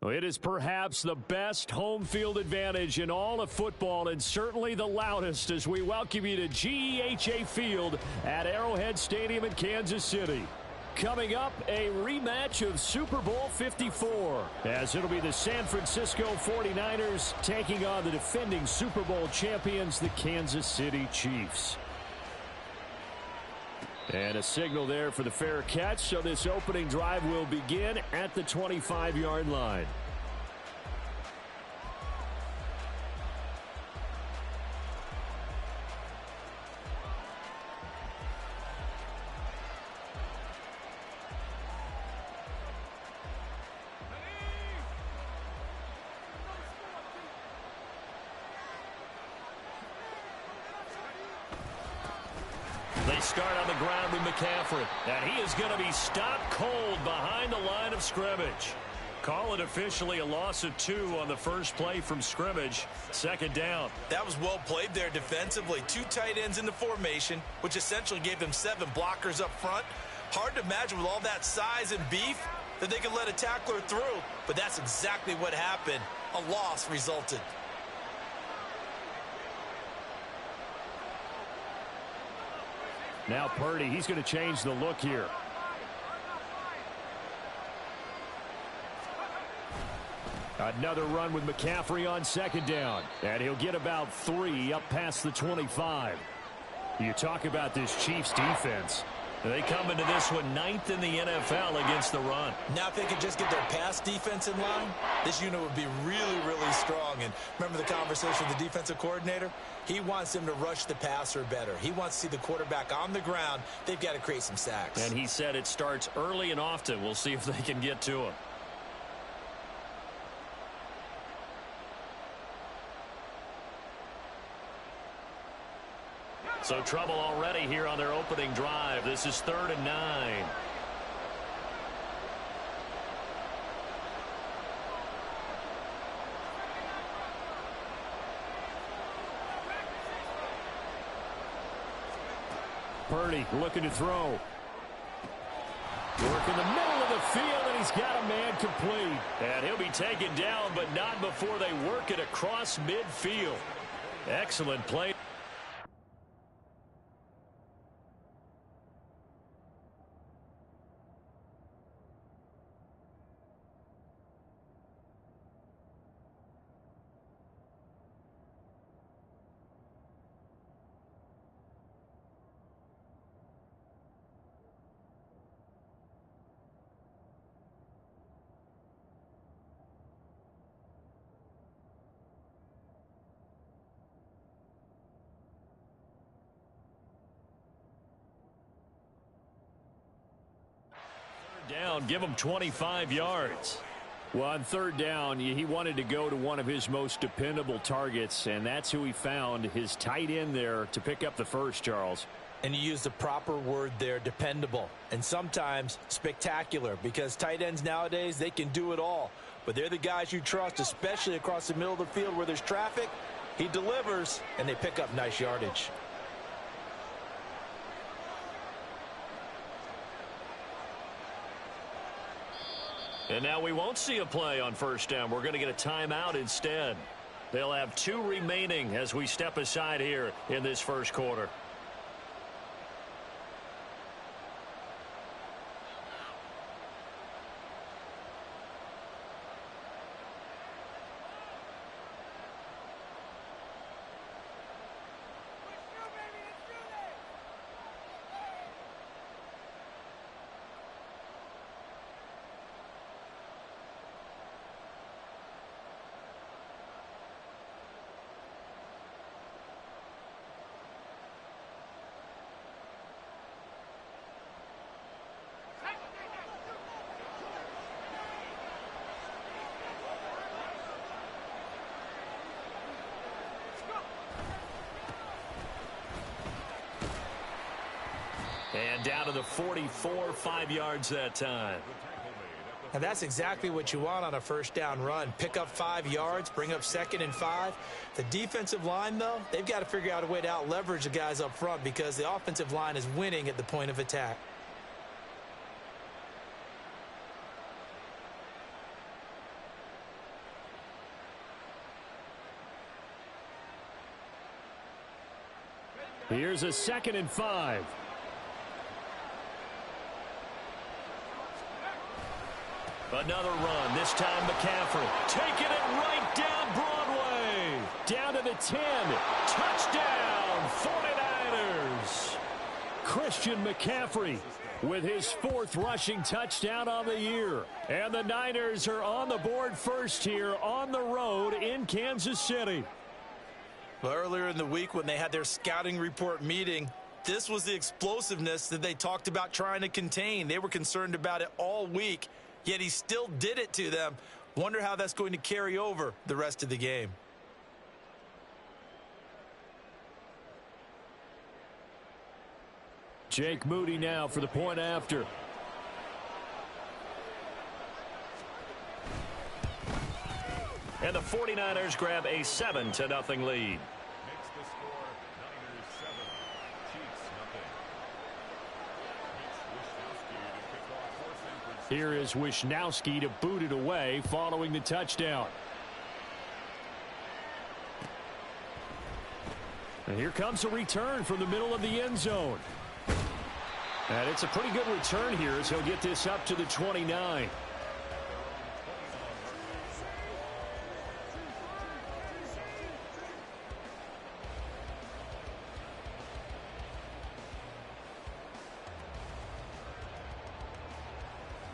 It is perhaps the best home field advantage in all of football and certainly the loudest as we welcome you to GEHA Field at Arrowhead Stadium in Kansas City. Coming up, a rematch of Super Bowl 54 as it'll be the San Francisco 49ers taking on the defending Super Bowl champions, the Kansas City Chiefs. And a signal there for the fair catch, so this opening drive will begin at the 25-yard line. They start on the ground with McCaffrey, and he is going to be stopped cold behind the line of scrimmage. Call it officially a loss of 2 on the first play from scrimmage. Second down. That was well played there defensively. 2 tight ends in the formation, which essentially gave them 7 blockers up front. Hard to imagine with all that size and beef that they could let a tackler through, but that's exactly what happened. A loss resulted. Now Purdy, he's going to change the look here. Another run with McCaffrey on second down. And he'll get about 3 up past the 25. You talk about this Chiefs defense. They come into this one 9th in the NFL against the run. Now if they could just get their pass defense in line, this unit would be really, really strong. And remember the conversation with the defensive coordinator? He wants them to rush the passer better. He wants to see the quarterback on the ground. They've got to create some sacks. And he said it starts early and often. We'll see if they can get to him. So trouble already here on their opening drive. This is 3rd and 9. Purdy looking to throw. Work in the middle of the field, and he's got a man complete. And he'll be taken down, but not before they work it across midfield. Excellent play. Down, give him 25 yards. Well, on 3rd down, he wanted to go to one of his most dependable targets, and that's who he found, his tight end there, to pick up the first, Charles. And you used the proper word there, dependable, and sometimes spectacular, because tight ends nowadays, they can do it all. But they're the guys you trust, especially across the middle of the field where there's traffic. He delivers, and they pick up nice yardage. And now we won't see a play on 1st down. We're going to get a timeout instead. They'll have 2 remaining as we step aside here in this first quarter. And down to the 44, 5 yards that time. And that's exactly what you want on a 1st down run. Pick up 5 yards, bring up 2nd and 5. The defensive line, though, they've got to figure out a way to out-leverage the guys up front because the offensive line is winning at the point of attack. Here's a 2nd and 5. Another run, this time McCaffrey. Taking it right down Broadway. Down to the 10. Touchdown, 49ers. Christian McCaffrey with his 4th rushing touchdown on the year. And the Niners are on the board first here on the road in Kansas City. Well, earlier in the week when they had their scouting report meeting, this was the explosiveness that they talked about trying to contain. They were concerned about it all week, yet he still did it to them. Wonder how that's going to carry over the rest of the game. Jake Moody now for the point after. And the 49ers grab a 7-0 lead. Here is Wishnowski to boot it away following the touchdown. And here comes a return from the middle of the end zone. And it's a pretty good return here as he'll get this up to the 29.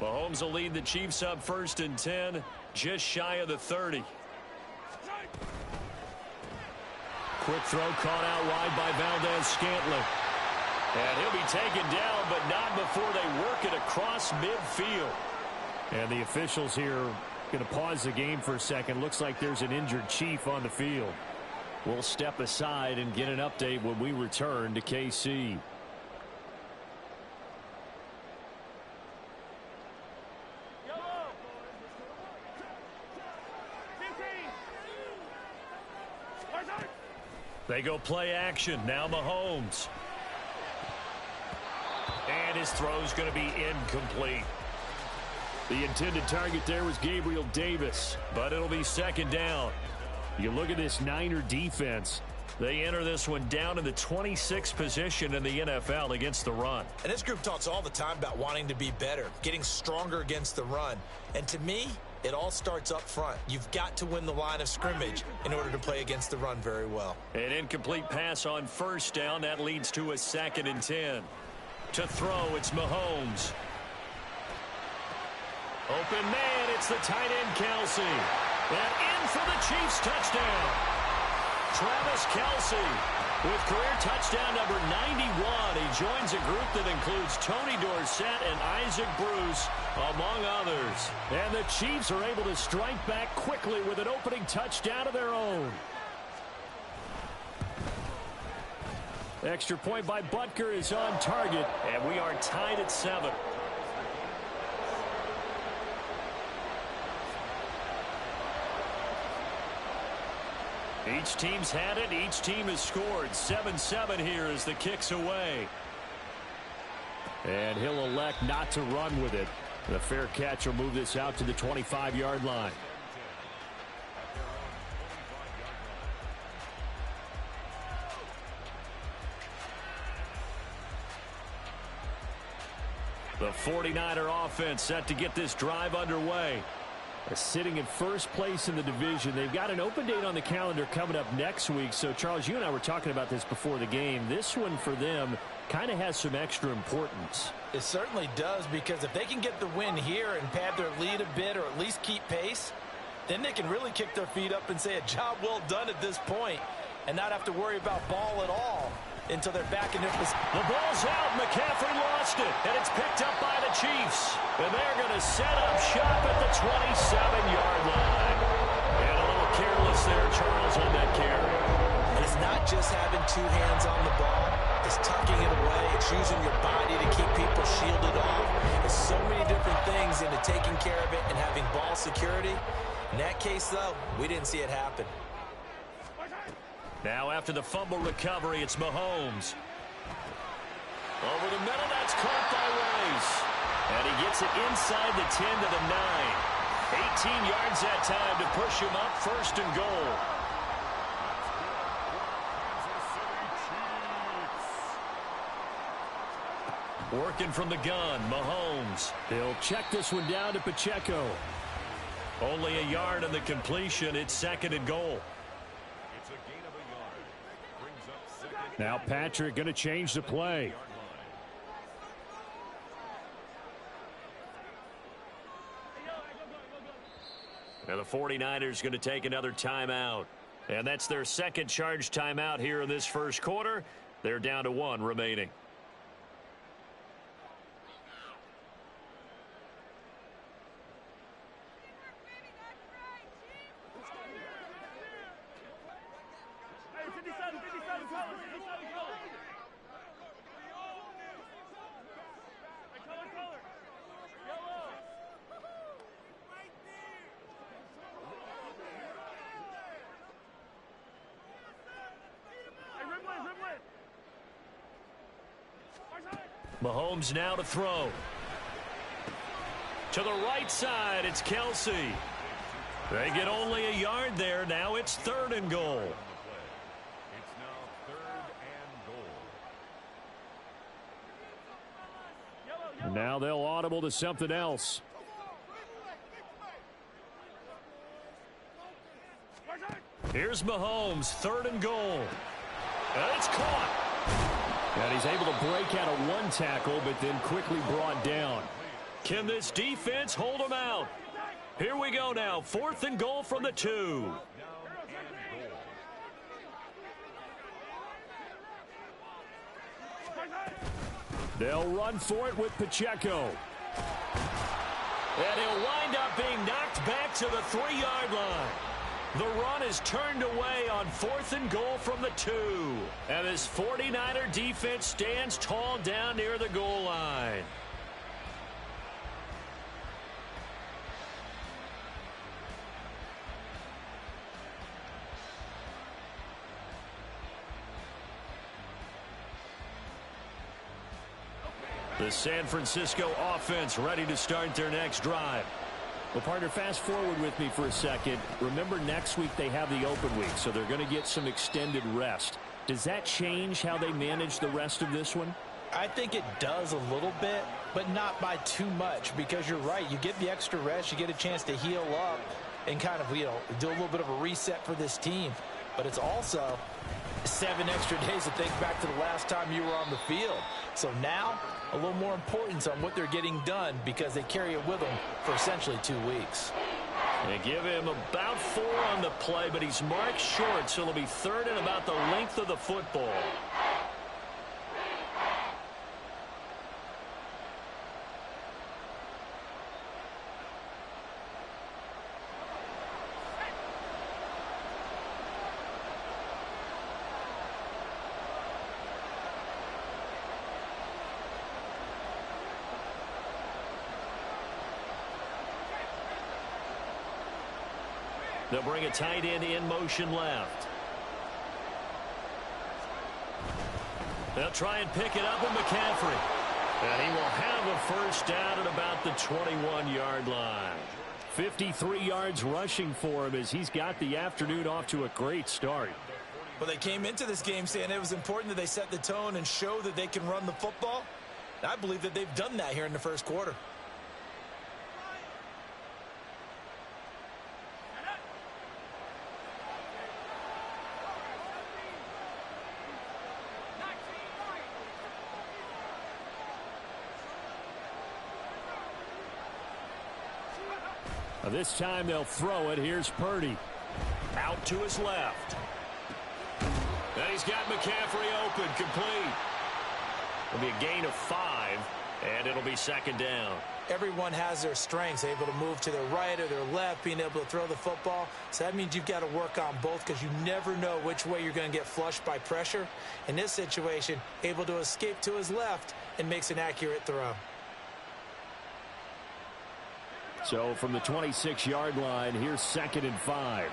Mahomes will lead the Chiefs up 1st and 10, just shy of the 30. Quick throw caught out wide by Valdez-Scantling. And he'll be taken down, but not before they work it across midfield. And the officials here going to pause the game for a second. Looks like there's an injured Chief on the field. We'll step aside and get an update when we return to KC. They go play action. Now Mahomes. And his throw's going to be incomplete. The intended target there was Gabriel Davis, but it'll be 2nd down. You look at this Niner defense. They enter this one down in the 26th position in the NFL against the run. And this group talks all the time about wanting to be better, getting stronger against the run. And to me, it all starts up front. You've got to win the line of scrimmage in order to play against the run very well. An incomplete pass on 1st down. That leads to a 2nd and 10. To throw, it's Mahomes. Open man, it's the tight end, Kelsey. And in for the Chiefs touchdown. Travis Kelsey with career touchdown number 91. He joins a group that includes Tony Dorsett and Isaac Bruce, among others. And the Chiefs are able to strike back quickly with an opening touchdown of their own. Extra point by Butker is on target. And we are tied at 7. Each team's had it. Each team has scored. 7-7 here as the kick's away. And he'll elect not to run with it. The fair catch will move this out to the 25-yard line. The 49er offense set to get this drive underway. Sitting in first place in the division. They've got an open date on the calendar coming up next week. So, Charles, you and I were talking about this before the game. This one for them kind of has some extra importance. It certainly does, because if they can get the win here and pad their lead a bit or at least keep pace, then they can really kick their feet up and say a job well done at this point and not have to worry about ball at all until they're back in their position. The ball's out. McCaffrey lost it, and it's picked up by the Chiefs. And they're going to set up shop at the 27-yard line. And a little careless there, Charles, on that carry. And it's not just having two hands on the ball. It's tucking it away. It's using your body to keep people shielded off. There's so many different things into taking care of it and having ball security. In that case, though, we didn't see it happen. Now after the fumble recovery, it's Mahomes. Over the middle, that's caught by Rice. And he gets it inside the 10 to the 9. 18 yards that time to push him up 1st and goal. Working from the gun, Mahomes. He'll check this one down to Pacheco. Only a yard on the completion. It's 2nd and goal. It's a gain of a yard. Brings up 2nd. Now Patrick going to change the play. And the 49ers going to take another timeout. And that's their 2nd charge timeout here in this first quarter. They're down to 1 remaining. Mahomes now to throw. To the right side, it's Kelsey. They get only a yard there. Now it's 3rd and goal. It's now 3rd and goal. Now they'll audible to something else. Here's Mahomes, 3rd and goal. And it's caught. And he's able to break out of 1 tackle, but then quickly brought down. Can this defense hold him out? Here we go now. 4th and goal from the 2. They'll run for it with Pacheco. And he'll wind up being knocked back to the 3-yard line. The run is turned away on 4th and goal from the 2. And this 49er defense stands tall down near the goal line. The San Francisco offense ready to start their next drive. Well, partner, fast forward with me for a second. Remember, next week they have the open week, so they're going to get some extended rest. Does that change how they manage the rest of this one? I think it does a little bit, but not by too much, because you're right. You get the extra rest, you get a chance to heal up and kind of, do a little bit of a reset for this team. But it's also 7 extra days to think back to the last time you were on the field. So now, a little more importance on what they're getting done, because they carry it with them for essentially 2 weeks. They give him about 4 on the play, but he's marked short, so it'll be 3rd and about the length of the football. They'll bring a tight end in motion left. They'll try and pick it up with McCaffrey. And he will have a first down at about the 21-yard line. 53 yards rushing for him as he's got the afternoon off to a great start. Well, they came into this game saying it was important that they set the tone and show that they can run the football. I believe that they've done that here in the first quarter. This time they'll throw it. Here's Purdy. Out to his left. And he's got McCaffrey open, complete. It'll be a gain of 5, and it'll be 2nd down. Everyone has their strengths, able to move to their right or their left, being able to throw the football. So that means you've got to work on both, because you never know which way you're going to get flushed by pressure. In this situation, able to escape to his left and makes an accurate throw. So from the 26-yard line, here's 2nd and 5.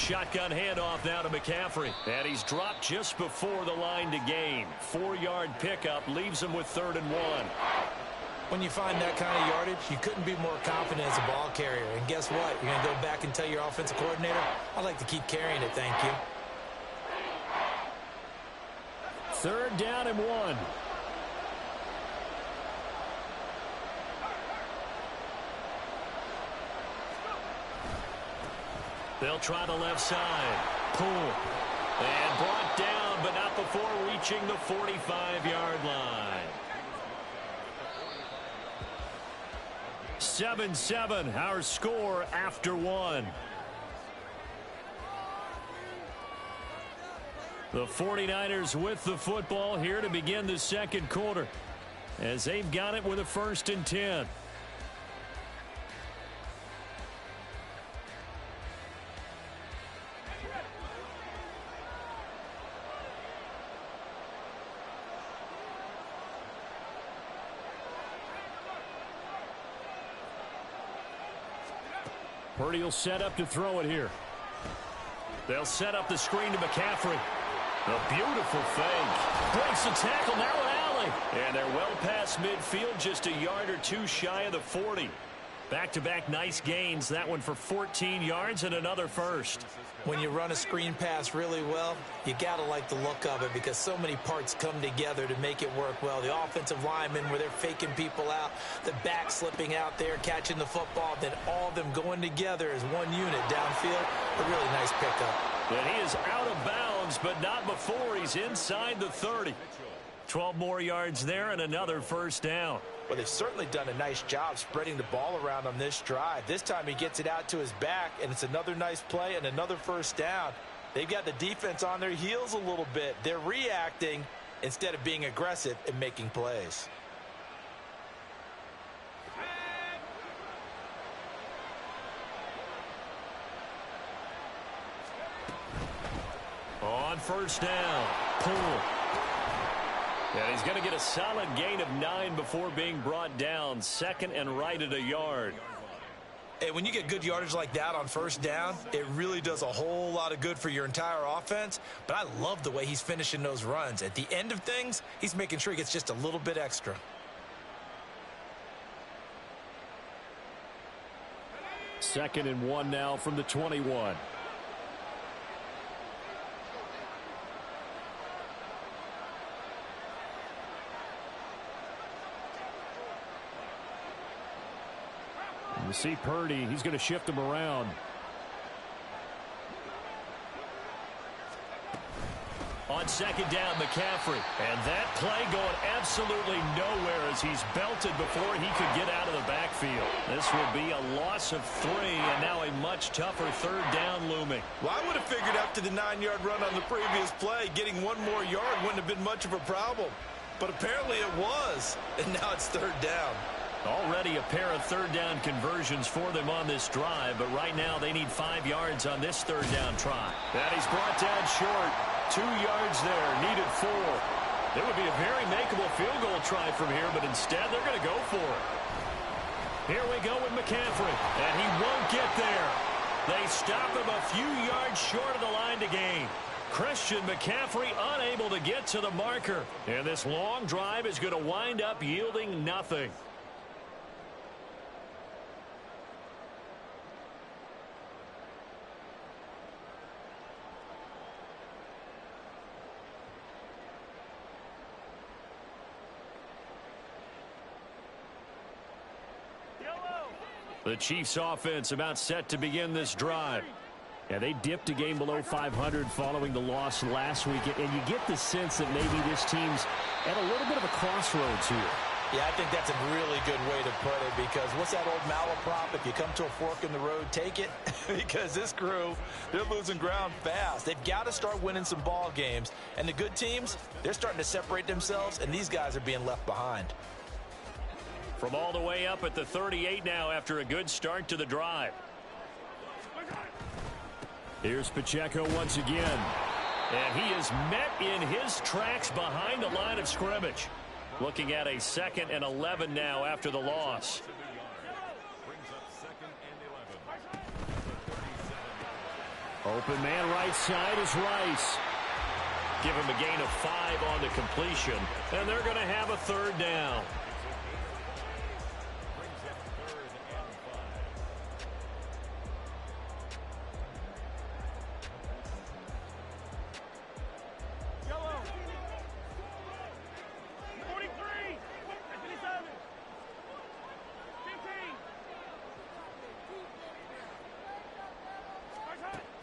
shotgun handoff now to McCaffrey. And he's dropped just before the line to gain. 4-yard pickup leaves him with 3rd and 1. When you find that kind of yardage, you couldn't be more confident as a ball carrier. And guess what? You're going to go back and tell your offensive coordinator, I'd like to keep carrying it, thank you. 3rd down and 1. They'll try the left side. Pull. And brought down, but not before reaching the 45-yard line. 7-7, our score after 1. The 49ers with the football here to begin the 2nd quarter, as they've got it with a 1st and 10. Purdy will set up to throw it here. They'll set up the screen to McCaffrey. A beautiful fake. Breaks the tackle, now an alley. And they're well past midfield, just a yard or two shy of the 40. Back-to-back nice gains. That one for 14 yards and another first. When you run a screen pass really well, you got to like the look of it because so many parts come together to make it work well. The offensive linemen where they're faking people out, the back slipping out there, catching the football, then all of them going together as one unit downfield. A really nice pickup. And he is out of bounds, but not before he's inside the 30. 12 more yards there and another first down. Well, they've certainly done a nice job spreading the ball around on this drive. This time he gets it out to his back, and it's another nice play and another first down. They've got the defense on their heels a little bit. They're reacting instead of being aggressive and making plays. On first down, pull. And he's going to get a solid gain of 9 before being brought down. 2nd and right at a yard. Hey, when you get good yardage like that on first down, it really does a whole lot of good for your entire offense. But I love the way he's finishing those runs. At the end of things, he's making sure he gets just a little bit extra. Second and 1 now from the 21. You see Purdy, he's going to shift him around. On 2nd down, McCaffrey. And that play going absolutely nowhere as he's belted before he could get out of the backfield. This will be a loss of 3 and now a much tougher 3rd down looming. Well, I would have figured after the 9-yard run on the previous play, getting 1 more yard wouldn't have been much of a problem. But apparently it was, and now it's 3rd down. Already a pair of 3rd down conversions for them on this drive, but right now they need 5 yards on this 3rd down try. And he's brought down short. 2 yards there, needed 4. It would be a very makeable field goal try from here, but instead they're going to go for it. Here we go with McCaffrey, and he won't get there. They stop him a few yards short of the line to gain. Christian McCaffrey unable to get to the marker, and this long drive is going to wind up yielding nothing. The Chiefs offense about set to begin this drive. Yeah, they dipped a game below 500 following the loss last week, and you get the sense that maybe this team's at a little bit of a crossroads here. Yeah, I think that's a really good way to put it because what's that old malaprop? If you come to a fork in the road, take it. Because this crew, they're losing ground fast. They've got to start winning some ball games. And the good teams, they're starting to separate themselves, and these guys are being left behind. From all the way up at the 38 now after a good start to the drive. Here's Pacheco once again. And he is met in his tracks behind the line of scrimmage. Looking at a 2nd and 11 now after the loss. Open man right side is Rice. Give him a gain of 5 on the completion, and they're going to have a third down.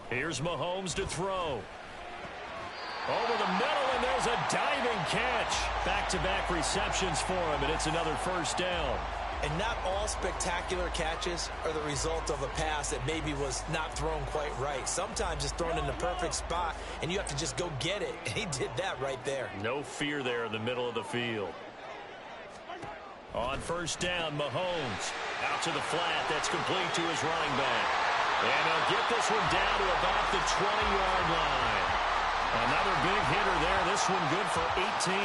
Here's Mahomes to throw. Over the middle, and there's a diving catch. Back-to-back receptions for him, and it's another first down. And not all spectacular catches are the result of a pass that maybe was not thrown quite right. Sometimes it's thrown in the perfect spot, and you have to just go get it. And he did that right there. No fear there in the middle of the field. On first down, Mahomes out to the flat. That's complete to his running back. And he'll get this one down to about the 20-yard line. Another big hitter there. This one good for 18.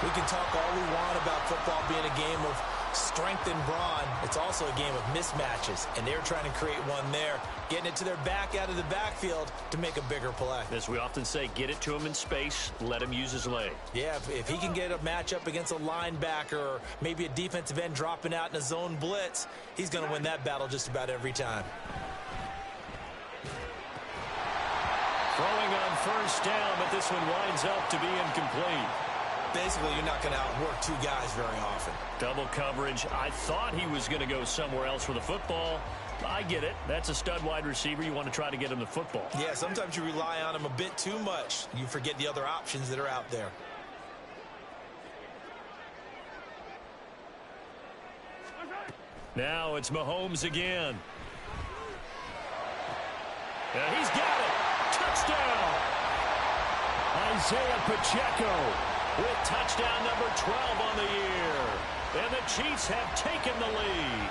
We can talk all we want about football being a game of strength and brawn. It's also a game of mismatches, and they're trying to create one there, getting it to their back out of the backfield to make a bigger play. As we often say, get it to him in space, let him use his leg. Yeah, if he can get a matchup against a linebacker or maybe a defensive end dropping out in a zone blitz, he's going to win that battle just about every time. Throwing on first down, but this one winds up to be incomplete. Basically, you're not going to outwork two guys very often. Double coverage. I thought he was going to go somewhere else with the football. I get it. That's a stud wide receiver. You want to try to get him the football. Yeah, sometimes you rely on him a bit too much. You forget the other options that are out there. Now it's Mahomes again. And he's got it. Touchdown! Isaiah Pacheco With touchdown number 12 on the year. And the Chiefs have taken the lead.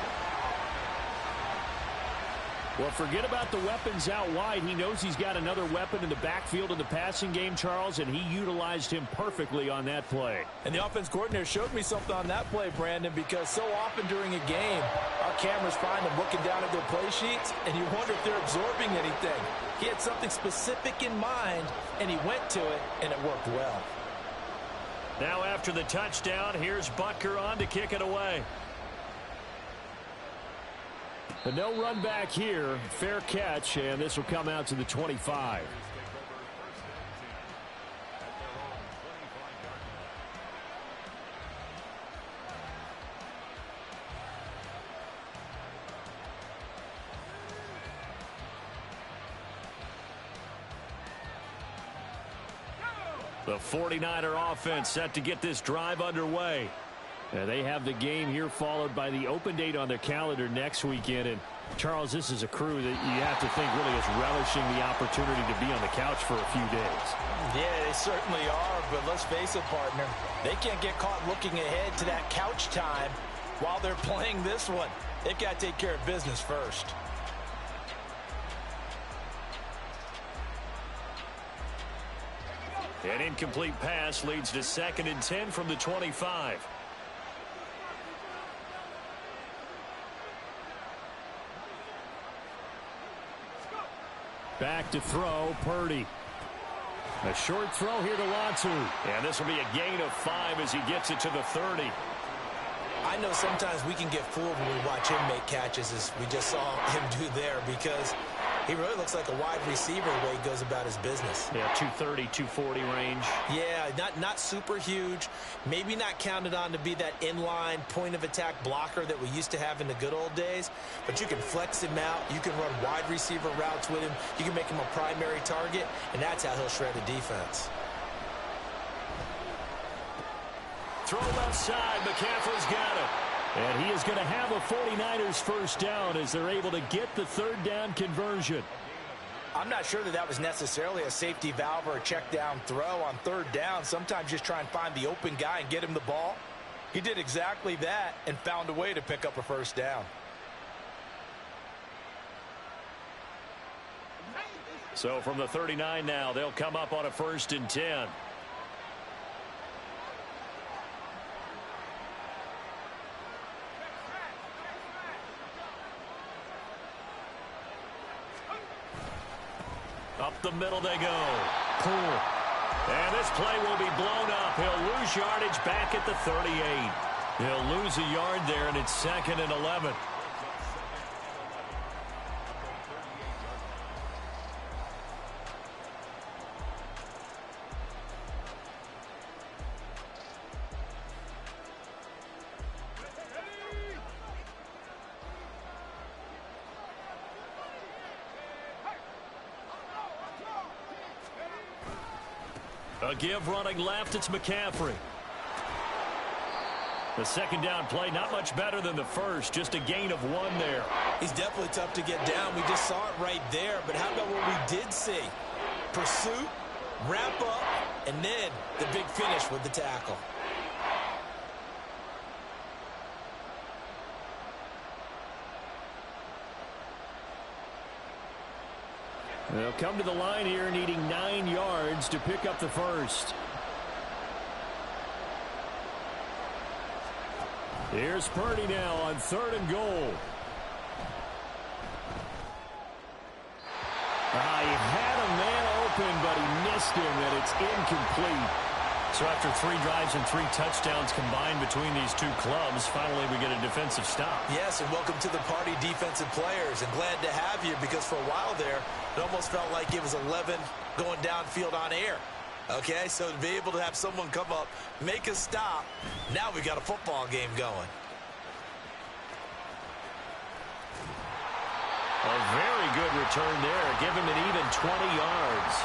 Well, forget about the weapons out wide. He knows he's got another weapon in the backfield in the passing game, Charles, and he utilized him perfectly on that play. And the offense coordinator showed me something on that play, Brandon, because so often during a game, our cameras find them looking down at their play sheets, and you wonder if they're absorbing anything. He had something specific in mind, and he went to it, and it worked well. Now after the touchdown, here's Butker on to kick it away. But no run back here. Fair catch, and this will come out to the 25. The 49er offense set to get this drive underway. They have the game here followed by the open date on their calendar next weekend. And, Charles, this is a crew that you have to think really is relishing the opportunity to be on the couch for a few days. Yeah, they certainly are, but let's face it, partner. They can't get caught looking ahead to that couch time while they're playing this one. They've got to take care of business first. An incomplete pass leads to 2nd and 10 from the 25. Back to throw, Purdy. A short throw here to Latu. And this will be a gain of 5 as he gets it to the 30. I know sometimes we can get fooled when we watch him make catches, as we just saw him do there, because he really looks like a wide receiver the way he goes about his business. Yeah, 230, 240 range. Yeah, not super huge. Maybe not counted on to be that inline point-of-attack blocker that we used to have in the good old days. But you can flex him out. You can run wide receiver routes with him. You can make him a primary target, and that's how he'll shred a defense. Throw left side. McCaffrey's got it. And he is going to have a 49ers first down as they're able to get the third down conversion. I'm not sure that was necessarily a safety valve or a check down throw on third down. Sometimes just try and find the open guy and get him the ball. He did exactly that and found a way to pick up a first down. So from the 39 now, they'll come up on a 1st and 10. Up the middle they go. Poole. And this play will be blown up. He'll lose yardage back at the 38. He'll lose a yard there, and it's 2nd and 11. A give running left, it's McCaffrey. The second down play, not much better than the first, just a gain of 1 there. He's definitely tough to get down. We just saw it right there, but how about what we did see? Pursuit, wrap up, and then the big finish with the tackle. They'll come to the line here needing 9 yards to pick up the first. Here's Purdy now on 3rd and goal. He had a man open, but he missed him, and it's incomplete. So after 3 drives and 3 touchdowns combined between these two clubs, finally we get a defensive stop. Yes, and welcome to the party, defensive players, and glad to have you, because for a while there, it almost felt like it was 11 going downfield on air. Okay, so to be able to have someone come up, make a stop, now we got a football game going. A very good return there. Give him an even 20 yards.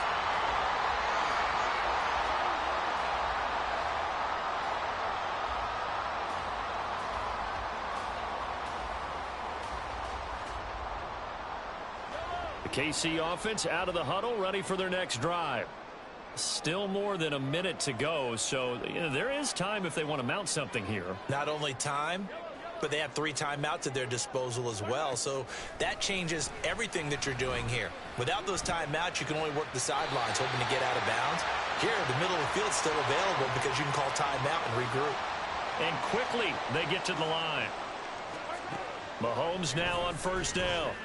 The KC offense out of the huddle, ready for their next drive. Still more than a minute to go, so there is time if they want to mount something here. Not only time, but they have 3 timeouts at their disposal as well, so that changes everything that you're doing here. Without those timeouts, you can only work the sidelines, hoping to get out of bounds. Here, the middle of the field's still available because you can call timeout and regroup. And quickly, they get to the line. Mahomes now on 1st down.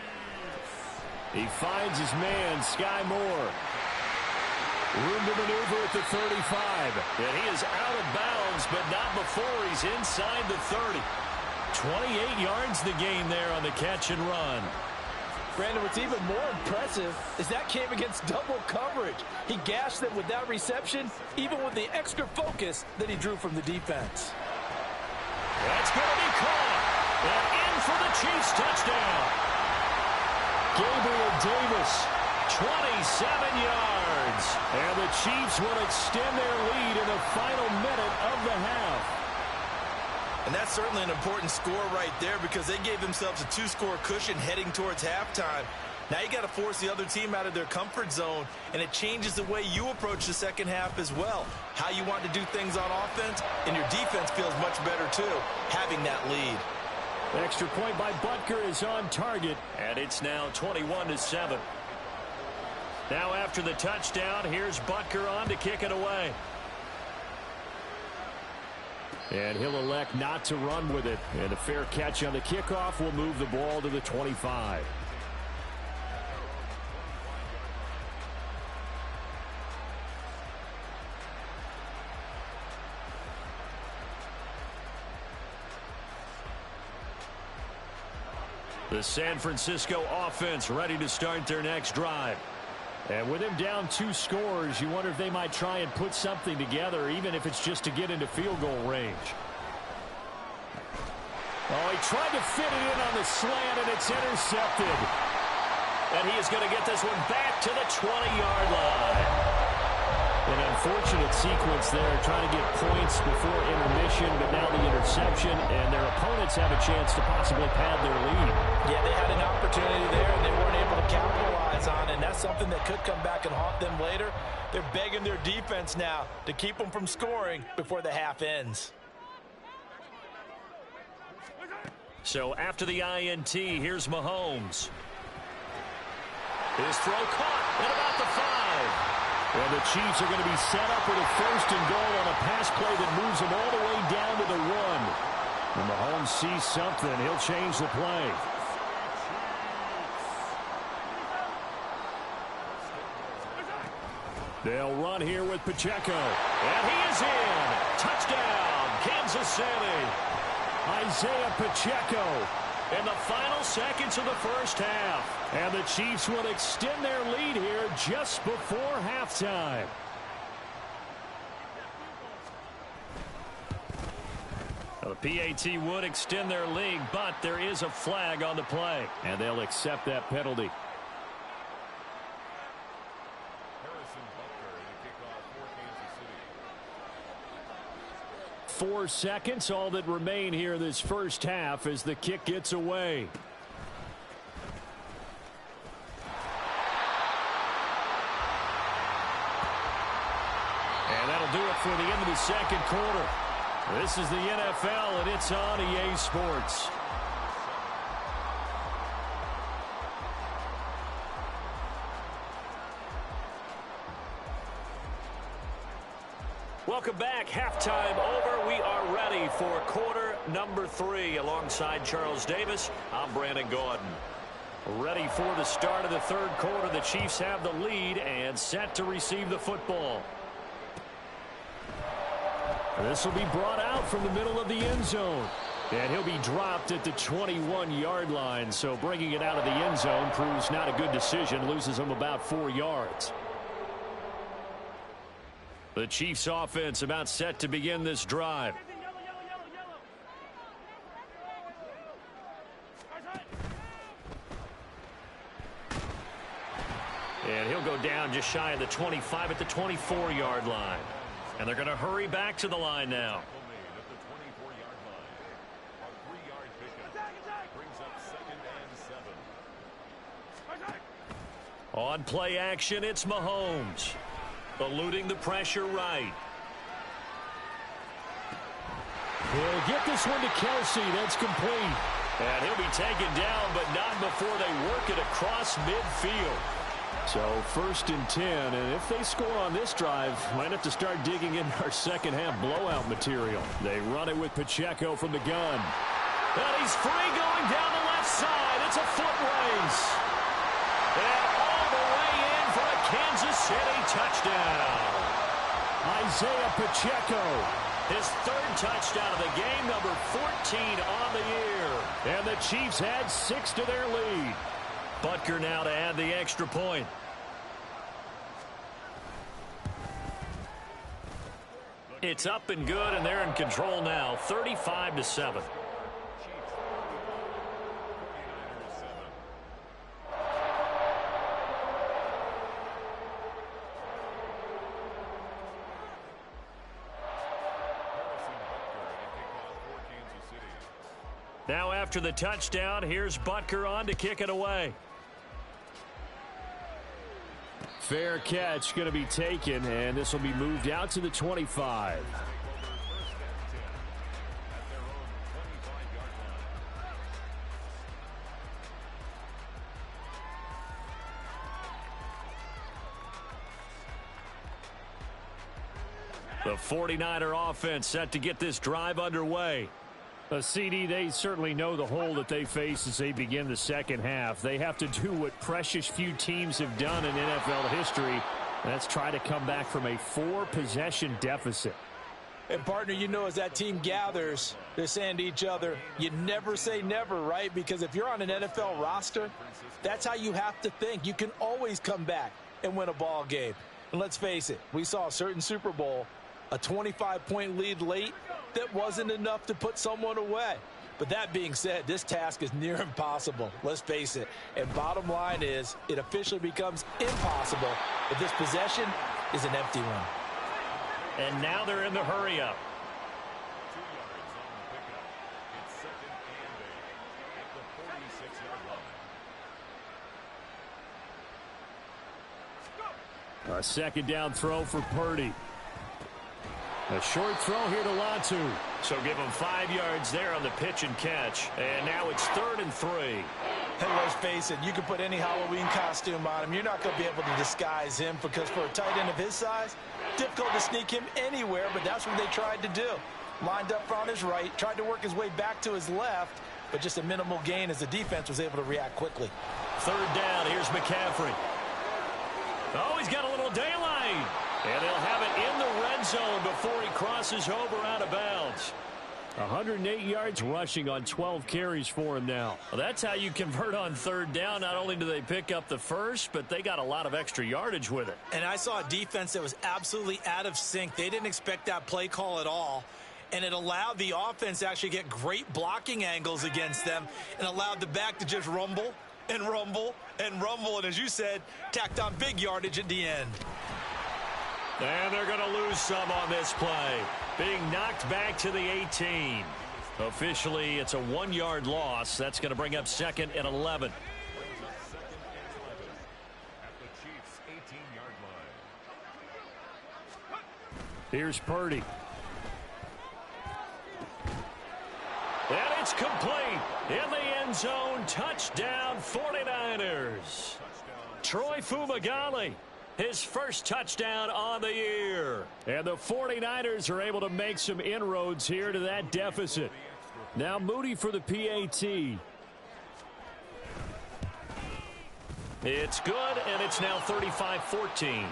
He finds his man, Sky Moore. Room to maneuver at the 35. And he is out of bounds, but not before he's inside the 30. 28 yards the gain there on the catch and run. Brandon, what's even more impressive is that came against double coverage. He gashed them with that reception, even with the extra focus that he drew from the defense. That's going to be caught. And in for the Chiefs touchdown. Gabriel Davis, 27 yards. and the Chiefs will extend their lead in the final minute of the half. And that's certainly an important score right there, because they gave themselves a 2-score cushion heading towards halftime. Now you got to force the other team out of their comfort zone, and it changes the way you approach the second half as well. How you want to do things on offense, and your defense feels much better too, having that lead. Extra point by Butker is on target. And it's now 21-7. Now after the touchdown, here's Butker on to kick it away. And he'll elect not to run with it. And a fair catch on the kickoff will move the ball to the 25. The San Francisco offense ready to start their next drive. And with him down 2 scores, you wonder if they might try and put something together, even if it's just to get into field goal range. Oh, he tried to fit it in on the slant, and it's intercepted. And he is going to get this one back to the 20-yard line. An unfortunate sequence there, trying to get points before intermission, but now the interception, and their opponents have a chance to possibly pad their lead. Yeah, they had an opportunity there, and they weren't able to capitalize on it, and that's something that could come back and haunt them later. They're begging their defense now to keep them from scoring before the half ends. So after the INT, here's Mahomes. His throw caught at about the 5. And the Chiefs are going to be set up with a 1st and goal on a pass play that moves them all the way down to the 1. When Mahomes sees something, he'll change the play. They'll run here with Pacheco. And he is in. Touchdown, Kansas City. Isaiah Pacheco in the final seconds of the first half. And the Chiefs will extend their lead here just before halftime. Well, the PAT would extend their lead, but there is a flag on the play. And they'll accept that penalty. 4 seconds, all that remain here this first half as the kick gets away. And that'll do it for the end of the second quarter. This is the NFL, and it's on EA Sports. Welcome back. Halftime over. We are ready for quarter number 3. Alongside Charles Davis, I'm Brandon Gordon. Ready for the start of the third quarter. The Chiefs have the lead and set to receive the football. This will be brought out from the middle of the end zone. And he'll be dropped at the 21-yard line. So bringing it out of the end zone proves not a good decision. Loses him about 4 yards. The Chiefs offense about set to begin this drive. And he'll go down just shy of the 25 at the 24-yard line. And they're going to hurry back to the line now. On play action, it's Mahomes. Eluding the pressure right. He'll get this one to Kelsey. That's complete. And he'll be taken down, but not before they work it across midfield. So 1st and 10, and if they score on this drive, might have to start digging in our second half blowout material. They run it with Pacheco from the gun. And he's free going down the left side. It's a foot race. And all the way in for a Kansas City touchdown. Isaiah Pacheco. His 3rd touchdown of the game, number 14 on the year. And the Chiefs add 6 to their lead. Butker now to add the extra point. It's up and good, and they're in control now, 35-7. Now after the touchdown, here's Butker on to kick it away. Fair catch going to be taken, and this will be moved out to the 25. The 49er offense set to get this drive underway. CD, they certainly know the hole that they face as they begin the second half. They have to do what precious few teams have done in NFL history. That's try to come back from a 4-possession deficit. And, partner, you know, as that team gathers, they're saying to each other, you never say never, right? Because if you're on an NFL roster, that's how you have to think. You can always come back and win a ball game. And let's face it, we saw a certain Super Bowl, a 25-point lead late, that wasn't enough to put someone away. But that being said, this task is near impossible. Let's face it. And bottom line is, it officially becomes impossible if this possession is an empty one. And now they're in the hurry-up. A second down throw for Purdy. A short throw here to Latu. So give him 5 yards there on the pitch and catch. And now it's 3rd and 3. And let's face it, you can put any Halloween costume on him. You're not going to be able to disguise him because for a tight end of his size, difficult to sneak him anywhere, but that's what they tried to do. Lined up on his right, tried to work his way back to his left, but just a minimal gain as the defense was able to react quickly. 3rd down, here's McCaffrey. Oh, he's got a little daylight lane. And he'll have it in the red zone before he crosses over out of bounds. 108 yards rushing on 12 carries for him now. Well, that's how you convert on third down. Not only do they pick up the first, but they got a lot of extra yardage with it. And I saw a defense that was absolutely out of sync. They didn't expect that play call at all. And it allowed the offense to actually get great blocking angles against them and allowed the back to just rumble and rumble and rumble. And as you said, tacked on big yardage at the end. And they're going to lose some on this play. Being knocked back to the 18. Officially, it's a 1-yard loss. That's going to bring up 2nd and 11. Here's Purdy. And it's complete. In the end zone, touchdown 49ers. Troy Fumagalli. His first touchdown on the year. And the 49ers are able to make some inroads here to that deficit. Now Moody for the PAT. It's good, and it's now 35-14.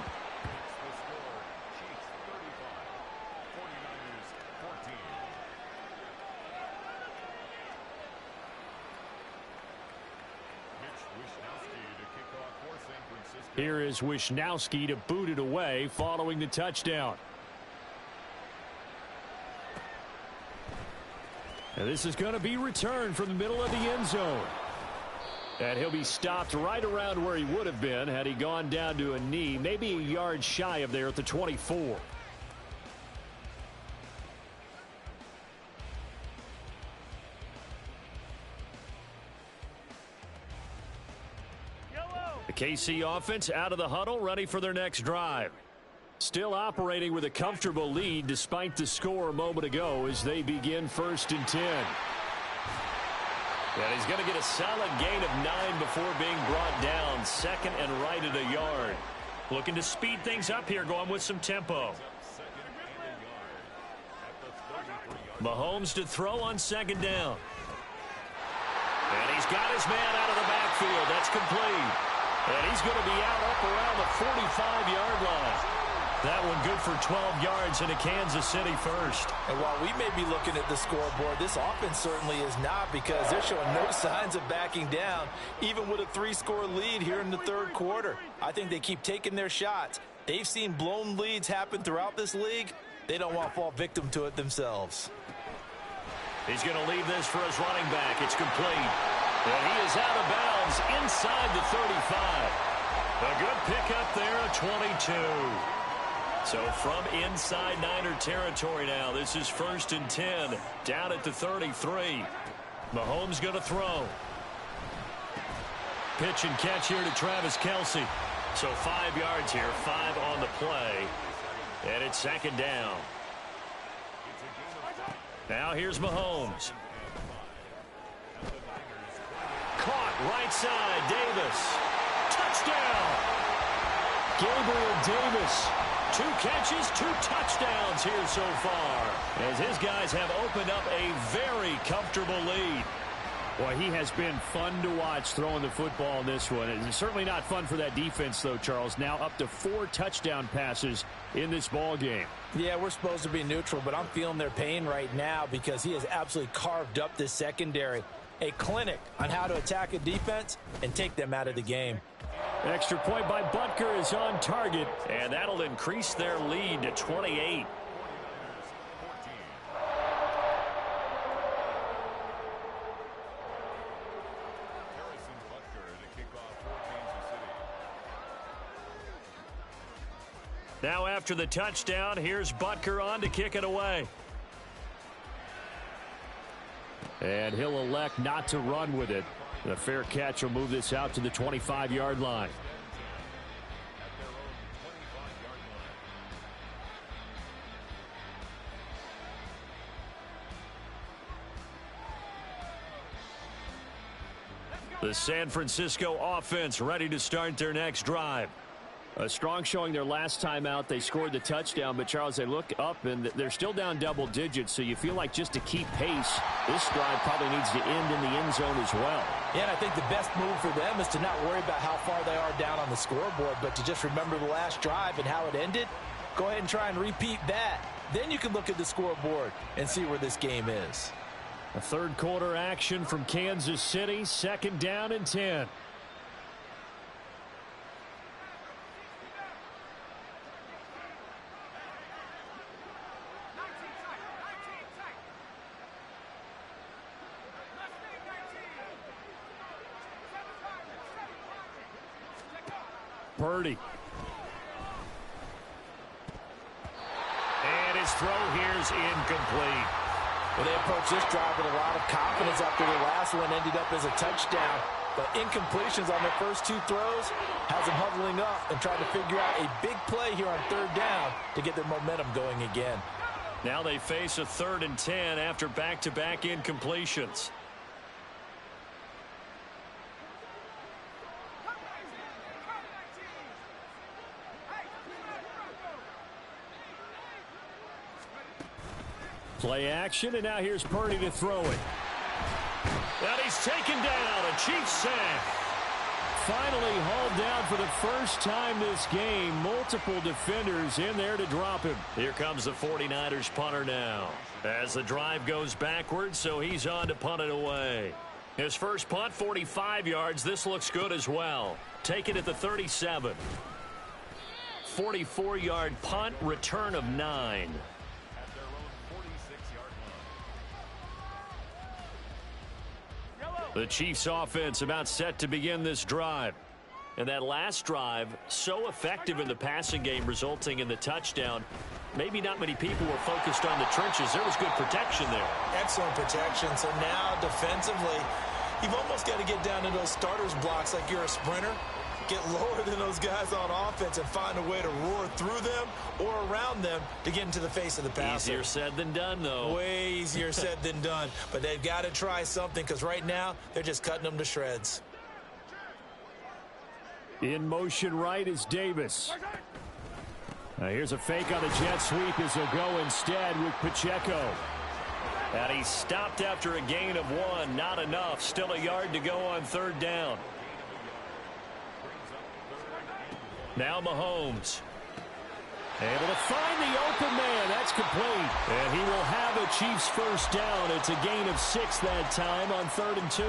Here is Wisnowski to boot it away following the touchdown. And this is going to be returned from the middle of the end zone. And he'll be stopped right around where he would have been had he gone down to a knee, maybe a yard shy of there at the 24. The KC offense out of the huddle, ready for their next drive. Still operating with a comfortable lead despite the score a moment ago as they begin 1st and 10. And he's going to get a solid gain of 9 before being brought down. 2nd and right at a yard. Looking to speed things up here, going with some tempo. Mahomes to throw on 2nd down. And he's got his man out of the backfield. That's complete. And he's going to be out up around the 45-yard line. That one good for 12 yards into Kansas City first. And while we may be looking at the scoreboard, this offense certainly is not, because they're showing no signs of backing down, even with a 3-score lead here in the 3rd quarter. I think they keep taking their shots. They've seen blown leads happen throughout this league. They don't want to fall victim to it themselves. He's going to leave this for his running back. It's complete. And he is out of bounds inside the 35. A good pickup there at 22. So from inside Niner territory now, this is 1st and 10, down at the 33. Mahomes going to throw. Pitch and catch here to Travis Kelce. So 5 yards here, 5 on the play. And it's 2nd down. Now here's Mahomes. Caught right side, Davis. Touchdown! Gabriel Davis. 2 catches, 2 touchdowns here so far, as his guys have opened up a very comfortable lead. Boy, he has been fun to watch throwing the football in this one. It's certainly not fun for that defense, though, Charles. Now up to 4 touchdown passes in this ball game. Yeah, we're supposed to be neutral, but I'm feeling their pain right now because he has absolutely carved up this secondary. A clinic on how to attack a defense and take them out of the game. Extra point by Butker is on target. And that'll increase their lead to 28. Now after the touchdown, here's Butker on to kick it away. And he'll elect not to run with it. The fair catch will move this out to the 25-yard line. The San Francisco offense ready to start their next drive. A strong showing their last time out. They scored the touchdown, but Charles, they look up and they're still down double digits, so you feel like just to keep pace, this drive probably needs to end in the end zone as well. Yeah, and I think the best move for them is to not worry about how far they are down on the scoreboard, but to just remember the last drive and how it ended. Go ahead and try and repeat that. Then you can look at the scoreboard and see where this game is. A third quarter action from Kansas City, 2nd down and 10. Purdy. And his throw here's incomplete. Well, they approached this drive with a lot of confidence after the last one ended up as a touchdown. But incompletions on their first 2 throws has them huddling up and trying to figure out a big play here on 3rd down to get their momentum going again. Now they face a 3rd and 10 after back-to-back incompletions. Play action, and now here's Purdy to throw it. And he's taken down. A Chiefs sack. Finally hauled down for the first time this game. Multiple defenders in there to drop him. Here comes the 49ers punter now. As the drive goes backwards, so he's on to punt it away. His first punt, 45 yards. This looks good as well. Take it at the 37. 44-yard punt, return of 9. The Chiefs offense about set to begin this drive. And that last drive, so effective in the passing game, resulting in the touchdown. Maybe not many people were focused on the trenches. There was good protection there. Excellent protection. So now defensively, you've almost got to get down to those starters blocks like you're a sprinter. Get lower than those guys on offense and find a way to roar through them or around them to get into the face of the passer. Easier said than done, though. Way easier said than done. But they've got to try something because right now they're just cutting them to shreds. In motion right is Davis. Now here's a fake on the jet sweep as he'll go instead with Pacheco. And he stopped after a gain of 1. Not enough. Still a yard to go on 3rd down. Now Mahomes. Able to find the open man. That's complete. And he will have a Chiefs first down. It's a gain of 6 that time on 3rd and 2.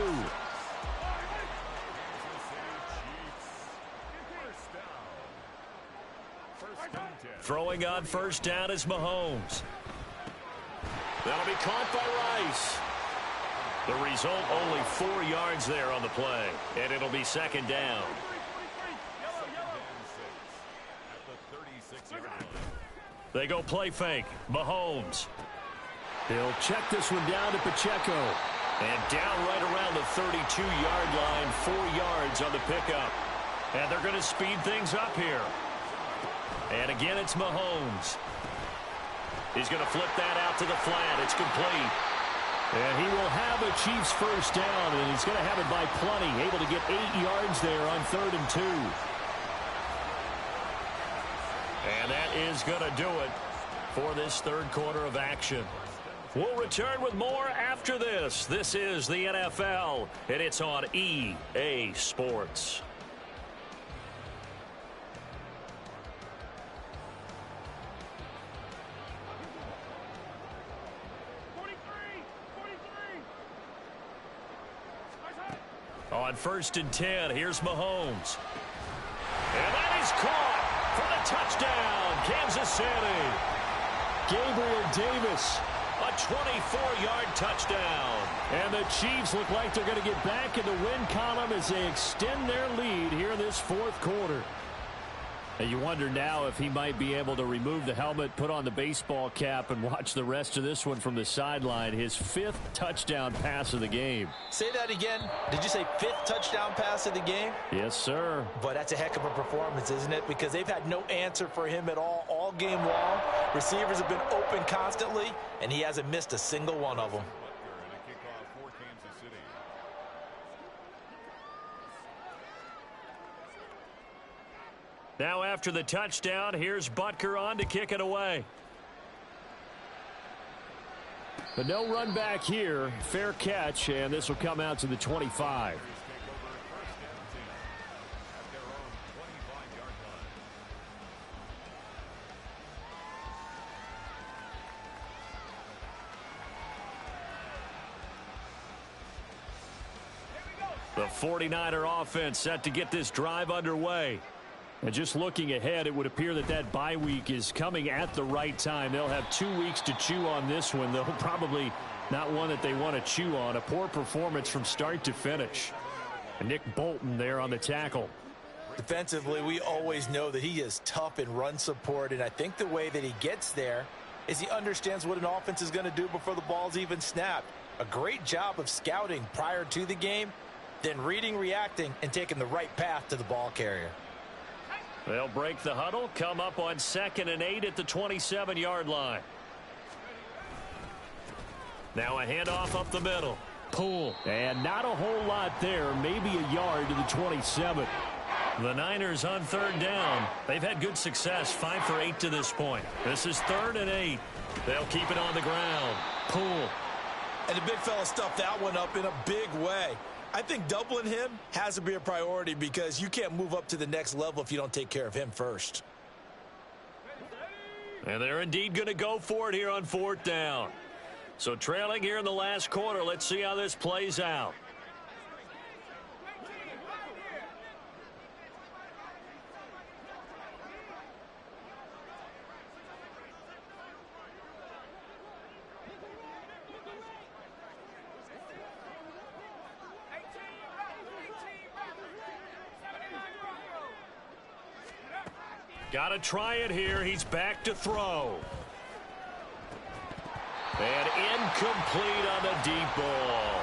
Throwing on 1st down is Mahomes. That'll be caught by Rice. The result, only 4 yards there on the play. And it'll be 2nd down. They go play fake. Mahomes. He'll check this one down to Pacheco. And down right around the 32-yard line. 4 yards on the pickup. And they're going to speed things up here. And again, it's Mahomes. He's going to flip that out to the flat. It's complete. And he will have a Chiefs first down, and he's going to have it by plenty. Able to get 8 yards there on 3rd and 2. And that is going to do it for this 3rd quarter of action. We'll return with more after this. This is the NFL, and it's on EA Sports. On 1st and 10, here's Mahomes. And that is caught for the touchdown, Kansas City. Gabriel Davis. A 24-yard touchdown. And the Chiefs look like they're going to get back in the win column as they extend their lead here in this 4th quarter. And you wonder now if he might be able to remove the helmet, put on the baseball cap, and watch the rest of this one from the sideline. His 5th touchdown pass of the game. Say that again. Did you say 5th touchdown pass of the game? Yes, sir. But that's a heck of a performance, isn't it? Because they've had no answer for him at all game long. Receivers have been open constantly, and he hasn't missed a single one of them. Now after the touchdown, here's Butker on to kick it away. But no run back here. Fair catch, and this will come out to the 25. The 49er offense set to get this drive underway. And just looking ahead, it would appear that that bye week is coming at the right time. They'll have 2 weeks to chew on this one, though probably not one that they want to chew on. A poor performance from start to finish. And Nick Bolton there on the tackle. Defensively, we always know that he is tough in run support, and I think the way that he gets there is he understands what an offense is going to do before the ball's even snapped. A great job of scouting prior to the game, then reading, reacting, and taking the right path to the ball carrier. They'll break the huddle, come up on 2nd and 8 at the 27-yard line. Now a handoff up the middle. Pull. And not a whole lot there. Maybe a yard to the 27. The Niners on 3rd down. They've had good success, 5 for 8 to this point. This is 3rd and 8. They'll keep it on the ground. Pull. And the big fella stuffed that one up in a big way. I think doubling him has to be a priority because you can't move up to the next level if you don't take care of him first. And they're indeed going to go for it here on 4th down. So trailing here in the last quarter, let's see how this plays out. Got to try it here. He's back to throw. And incomplete on the deep ball.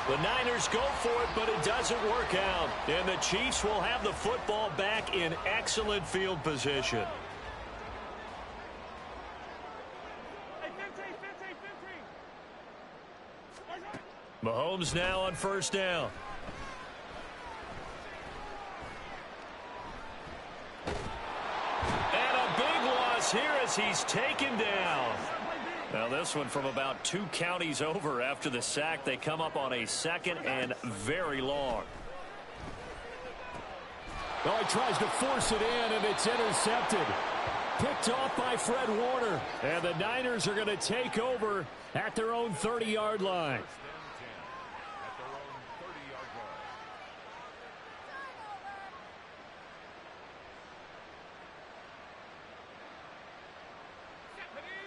The Niners go for it, but it doesn't work out. And the Chiefs will have the football back in excellent field position. Mahomes now on 1st down. Here as he's taken down. Now this one from about 2 counties over after the sack. They come up on a 2nd and very long. Oh, he tries to force it in, and it's intercepted. Picked off by Fred Warner. And the Niners are going to take over at their own 30-yard line.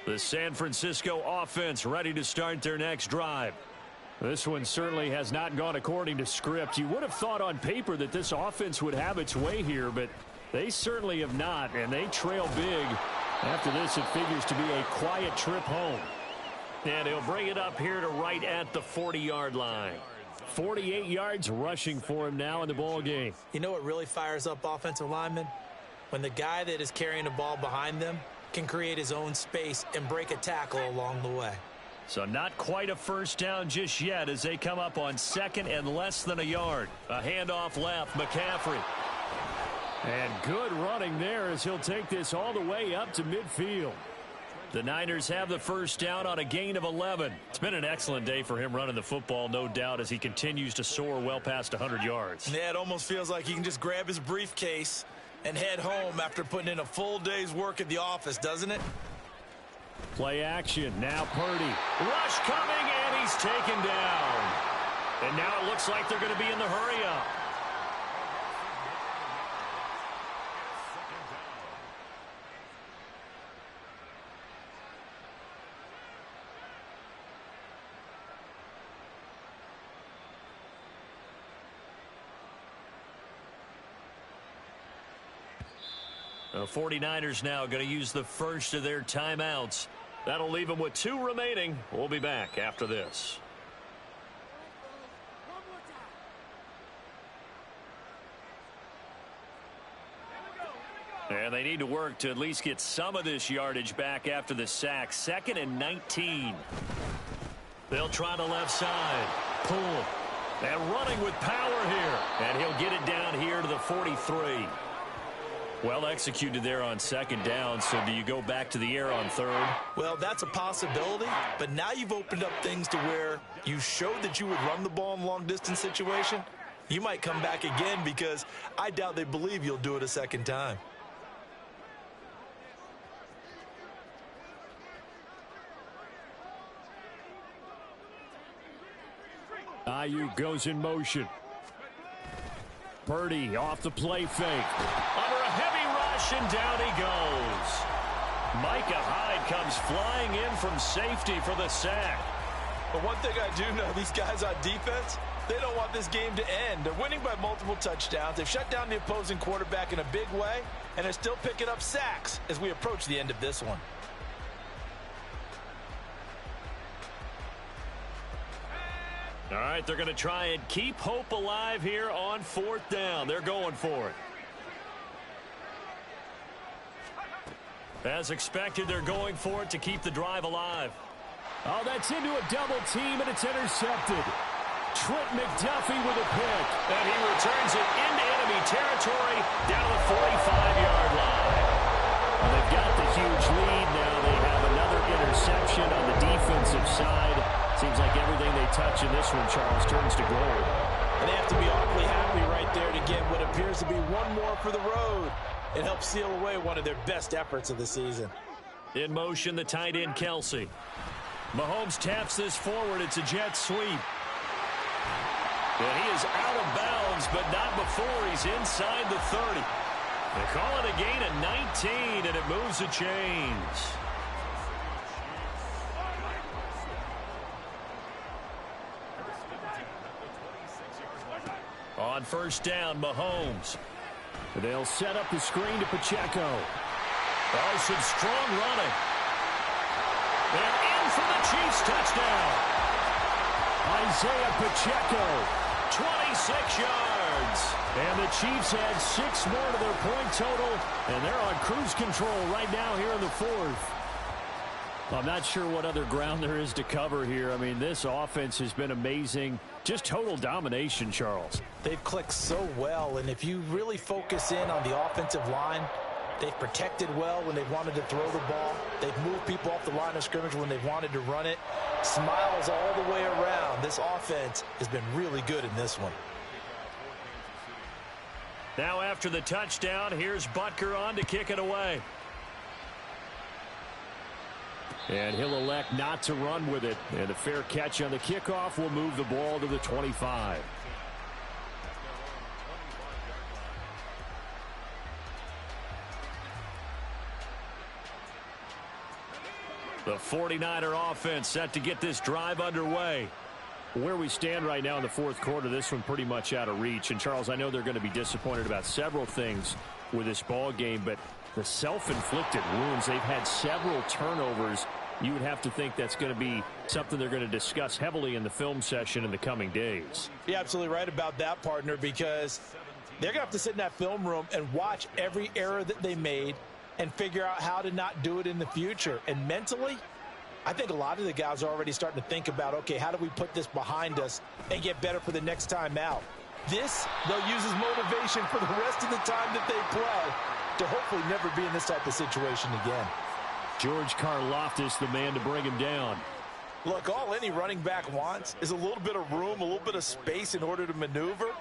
The San Francisco offense ready to start their next drive. This one certainly has not gone according to script. You would have thought on paper that this offense would have its way here, but they certainly have not, and they trail big. After this, it figures to be a quiet trip home. And he'll bring it up here to right at the 40-yard line. 48 yards rushing for him now in the ball game. You know what really fires up offensive linemen? When the guy that is carrying the ball behind them can create his own space and break a tackle along the way. So not quite a 1st down just yet as they come up on 2nd and less than a yard. A handoff left, McCaffrey. And good running there as he'll take this all the way up to midfield. The Niners have the 1st down on a gain of 11. It's been an excellent day for him running the football, no doubt, as he continues to soar well past 100 yards. Yeah, it almost feels like he can just grab his briefcase and head home after putting in a full day's work at the office, doesn't it? Play action. Now Purdy. Rush coming, and he's taken down. And now it looks like they're going to be in the hurry-up. The 49ers now going to use the first of their timeouts. That'll leave them with 2 remaining. We'll be back after this. And they need to work to at least get some of this yardage back after the sack. 2nd and 19. They'll try the left side. Pull. And running with power here. And he'll get it down here to the 43. Well executed there on second down. So do you go back to the air on third? Well, that's a possibility, but now you've opened up things to where you showed that you would run the ball in a long-distance situation. You might come back again because I doubt they believe you'll do it a second time. Ayuk goes in motion. Purdy off the play fake. Under a heavy rush, and down he goes. Micah Hyde comes flying in from safety for the sack. But one thing I do know, these guys on defense, they don't want this game to end. They're winning by multiple touchdowns. They've shut down the opposing quarterback in a big way, and they're still picking up sacks as we approach the end of this one. All right, they're going to try and keep hope alive here on fourth down. They're going for it. As expected, they're going for it to keep the drive alive. Oh, that's into a double team, and it's intercepted. Trent McDuffie with a pick. And he returns it into enemy territory down to the 45-yard line. Well, they've got the huge lead now. They have another interception on the defensive side. Seems like everything they touch in this one, Charles, turns to gold. And they have to be awfully happy right there to get what appears to be one more for the road. It helps seal away one of their best efforts of the season. In motion, the tight end, Kelsey. Mahomes taps this forward. It's a jet sweep. And he is out of bounds, but not before he's inside the 30. They call it a gain of 19, and it moves the chains. On first down, Mahomes. They'll set up the screen to Pacheco. Oh, some strong running. And in for the Chiefs touchdown. Isaiah Pacheco. 26 yards. And the Chiefs add 6 more to their point total, and they're on cruise control right now here in the fourth. I'm not sure what other ground there is to cover here. I mean, this offense has been amazing. Just total domination, Charles. They've clicked so well, and if you really focus in on the offensive line, they've protected well when they've wanted to throw the ball. They've moved people off the line of scrimmage when they've wanted to run it. Smiles all the way around. This offense has been really good in this one. Now after the touchdown, here's Butker on to kick it away. And he'll elect not to run with it. And a fair catch on the kickoff will move the ball to the 25. The 49er offense set to get this drive underway. Where we stand right now in the fourth quarter, this one pretty much out of reach. And, Charles, I know they're going to be disappointed about several things with this ball game, but the self-inflicted wounds, they've had several turnovers. You would have to think that's going to be something they're going to discuss heavily in the film session in the coming days. You're absolutely right about that, partner, because they're going to have to sit in that film room and watch every error that they made and figure out how to not do it in the future. And mentally, I think a lot of the guys are already starting to think about, okay, how do we put this behind us and get better for the next time out? This, they'll use as motivation for the rest of the time that they play to hopefully never be in this type of situation again. George Karlaftis, the man to bring him down. Look, all any running back wants is a little bit of room, a little bit of space in order to maneuver.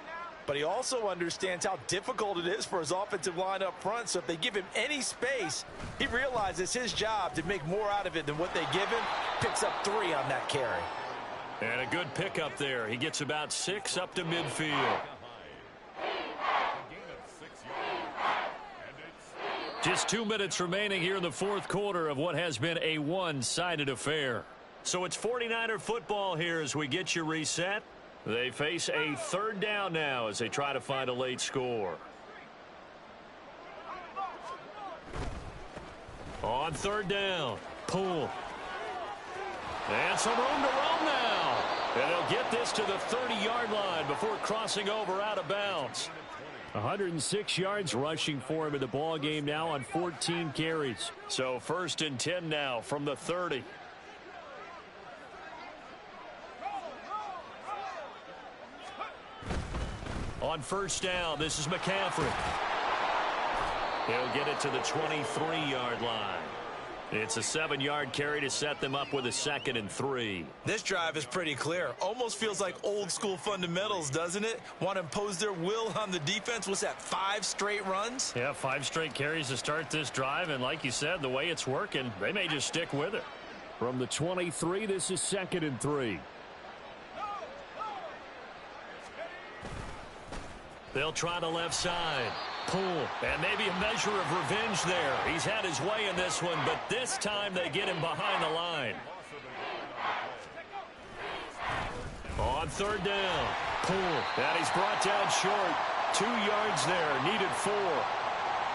But he also understands how difficult it is for his offensive line up front. So if they give him any space, he realizes it's his job to make more out of it than what they give him. Picks up 3 on that carry. And a good pickup there. He gets about 6 up to midfield. Just 2 minutes remaining here in the fourth quarter of what has been a one-sided affair. So it's 49er football here as we get you reset. They face a third down now as they try to find a late score. On third down, Poole. And some room to roam now. And they'll get this to the 30-yard line before crossing over out of bounds. 106 yards rushing for him in the ball game now on 14 carries. So 1st and 10 now from the 30. On first down, this is McCaffrey. He'll get it to the 23-yard line. It's a 7-yard carry to set them up with a 2nd and 3. This drive is pretty clear. Almost feels like old school fundamentals, doesn't it? Want to impose their will on the defense. What's that, 5 straight runs? Yeah, 5 straight carries to start this drive. And like you said, the way it's working, they may just stick with it. From the 23, this is 2nd and 3. They'll try the left side. Pull. And maybe a measure of revenge there. He's had his way in this one, but this time they get him behind the line. On 3rd down. Pull. And he's brought down short. 2 yards there. Needed 4.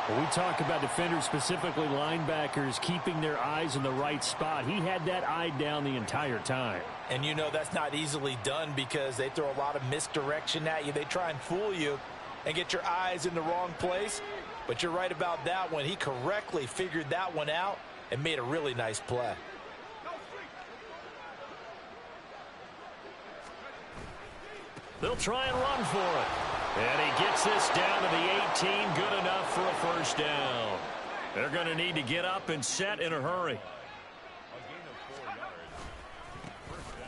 When we talk about defenders, specifically linebackers, keeping their eyes in the right spot, he had that eye down the entire time. And you know that's not easily done because they throw a lot of misdirection at you. They try and fool you and get your eyes in the wrong place. But you're right about that one. He correctly figured that one out and made a really nice play. They'll try and run for it. And he gets this down to the 18. Good enough for a 1st down. They're going to need to get up and set in a hurry.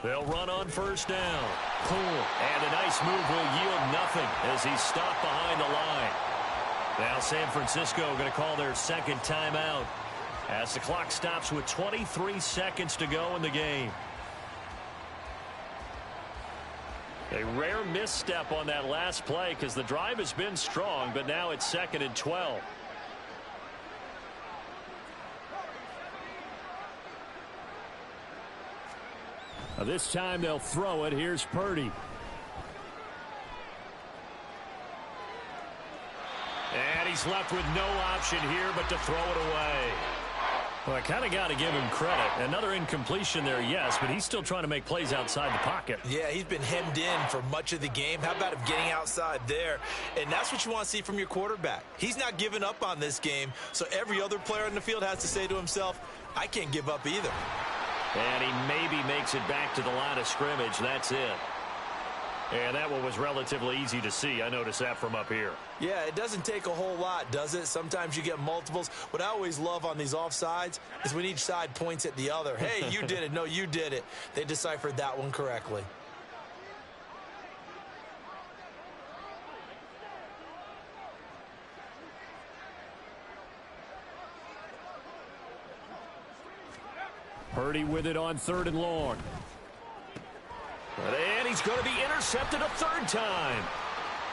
They'll run on 1st down. Pull. And a nice move will yield nothing as he's stopped behind the line. Now San Francisco going to call their 2nd timeout as the clock stops with 23 seconds to go in the game. A rare misstep on that last play because the drive has been strong, but now it's 2nd and 12. This time they'll throw it. Here's Purdy. And he's left with no option here but to throw it away. Well, I kind of got to give him credit. Another incompletion there, yes, but he's still trying to make plays outside the pocket. Yeah, he's been hemmed in for much of the game. How about him getting outside there? And that's what you want to see from your quarterback. He's not giving up on this game, so every other player in the field has to say to himself, I can't give up either. And he maybe makes it back to the line of scrimmage. That's it. And that one was relatively easy to see. I noticed that from up here. Yeah, it doesn't take a whole lot, does it? Sometimes you get multiples. What I always love on these offsides is when each side points at the other. Hey, you did it. No, you did it. They deciphered that one correctly. Purdy with it on 3rd and long. And he's going to be intercepted a 3rd time.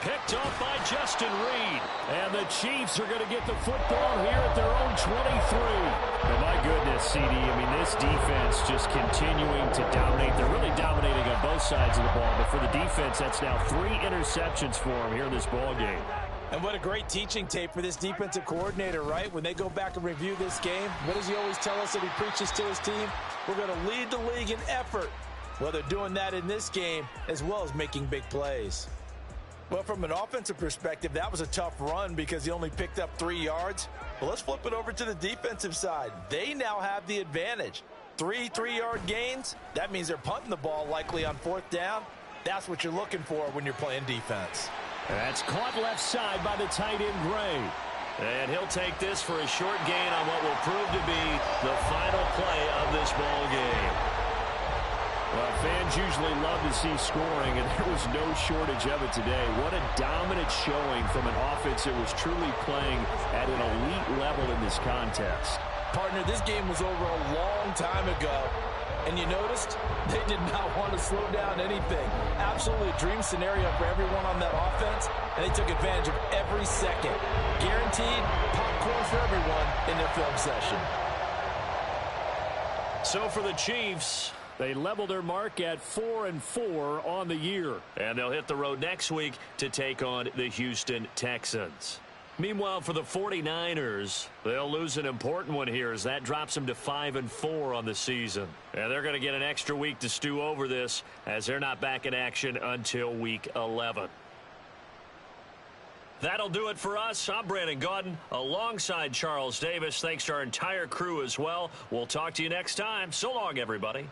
Picked off by Justin Reed. And the Chiefs are going to get the football here at their own 23. And my goodness, CD, I mean, this defense just continuing to dominate. They're really dominating on both sides of the ball. But for the defense, that's now 3 interceptions for them here in this ball game. And what a great teaching tape for this defensive coordinator, right? When they go back and review this game, what does he always tell us that he preaches to his team? We're going to lead the league in effort. Well, they're doing that in this game as well as making big plays. Well, from an offensive perspective, that was a tough run because he only picked up 3 yards. Well, let's flip it over to the defensive side. They now have the advantage. 3 3-yard gains. That means they're punting the ball likely on 4th down. That's what you're looking for when you're playing defense. That's caught left side by the tight end, Gray. And he'll take this for a short gain on what will prove to be the final play of this ball game. Well, fans usually love to see scoring, and there was no shortage of it today. What a dominant showing from an offense that was truly playing at an elite level in this contest. Partner, this game was over a long time ago. And you noticed they did not want to slow down anything. Absolutely a dream scenario for everyone on that offense, and they took advantage of every second. Guaranteed popcorn for everyone in their film session. So for the Chiefs, they level their mark at 4-4 on the year. And they'll hit the road next week to take on the Houston Texans. Meanwhile, for the 49ers, they'll lose an important one here as that drops them to 5-4 on the season. And they're going to get an extra week to stew over this as they're not back in action until week 11. That'll do it for us. I'm Brandon Gaudin alongside Charles Davis. Thanks to our entire crew as well. We'll talk to you next time. So long, everybody.